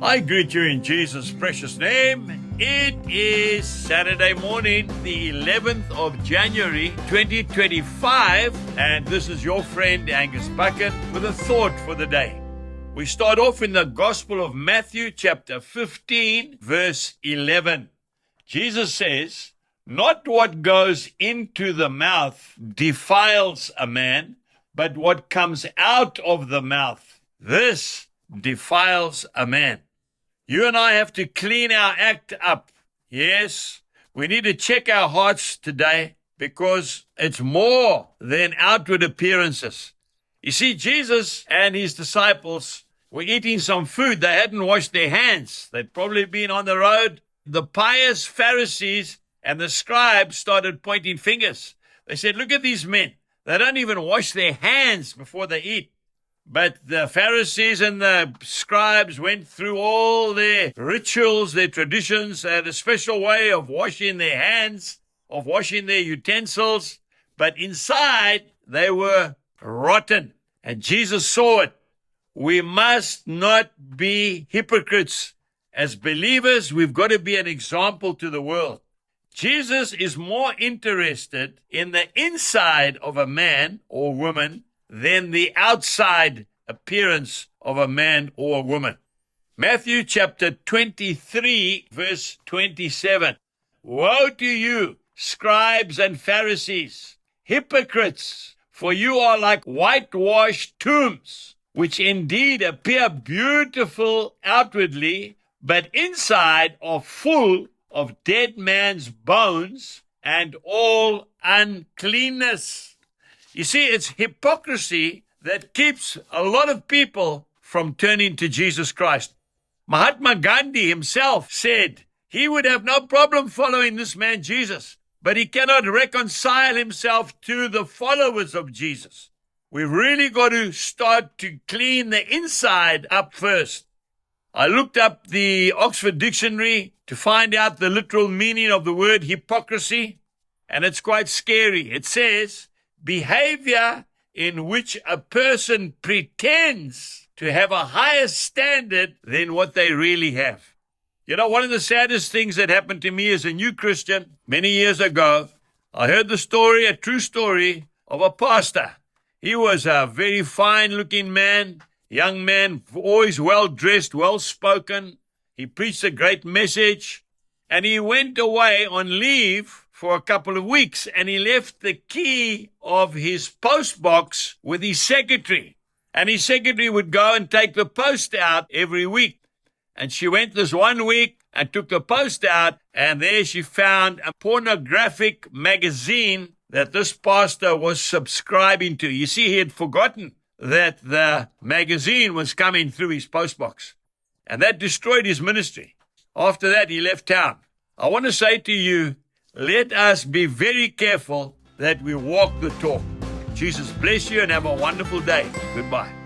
I greet you in Jesus' precious name. It is Saturday morning, the 11th of January, 2025, and this is your friend Angus Buchan with a thought for the day. We start off in the Gospel of Matthew, chapter 15, verse 11. Jesus says, "Not what goes into the mouth defiles a man, but what comes out of the mouth, this defiles a man." You and I have to clean our act up. Yes, we need to check our hearts today because it's more than outward appearances. You see, Jesus and his disciples were eating some food. They hadn't washed their hands. They'd probably been on the road. The pious Pharisees and the scribes started pointing fingers. They said, "Look at these men. They don't even wash their hands before they eat." But the Pharisees and the scribes went through all their rituals, their traditions. They had a special way of washing their hands, of washing their utensils. But inside, they were rotten. And Jesus saw it. We must not be hypocrites. As believers, we've got to be an example to the world. Jesus is more interested in the inside of a man or woman than the outside appearance of a man or a woman. Matthew chapter 23, verse 27. "Woe to you, scribes and Pharisees, hypocrites, for you are like whitewashed tombs, which indeed appear beautiful outwardly, but inside are full of dead man's bones and all uncleanness." You see, it's hypocrisy that keeps a lot of people from turning to Jesus Christ. Mahatma Gandhi himself said he would have no problem following this man Jesus, but he cannot reconcile himself to the followers of Jesus. We've really got to start to clean the inside up first. I looked up the Oxford Dictionary to find out the literal meaning of the word hypocrisy, and it's quite scary. It says, behavior in which a person pretends to have a higher standard than what they really have. You know, one of the saddest things that happened to me as a new Christian many years ago, I heard the story, a true story, of a pastor. He was a very fine-looking man, young man, always well-dressed, well-spoken. He preached a great message, and he went away on leave for a couple of weeks, and he left the key of his post box with his secretary. And his secretary would go and take the post out every week. And she went this one week and took the post out, and there she found a pornographic magazine that this pastor was subscribing to. You see, he had forgotten that the magazine was coming through his post box. And that destroyed his ministry. After that, he left town. I want to say to you, let us be very careful that we walk the talk. Jesus bless you and have a wonderful day. Goodbye.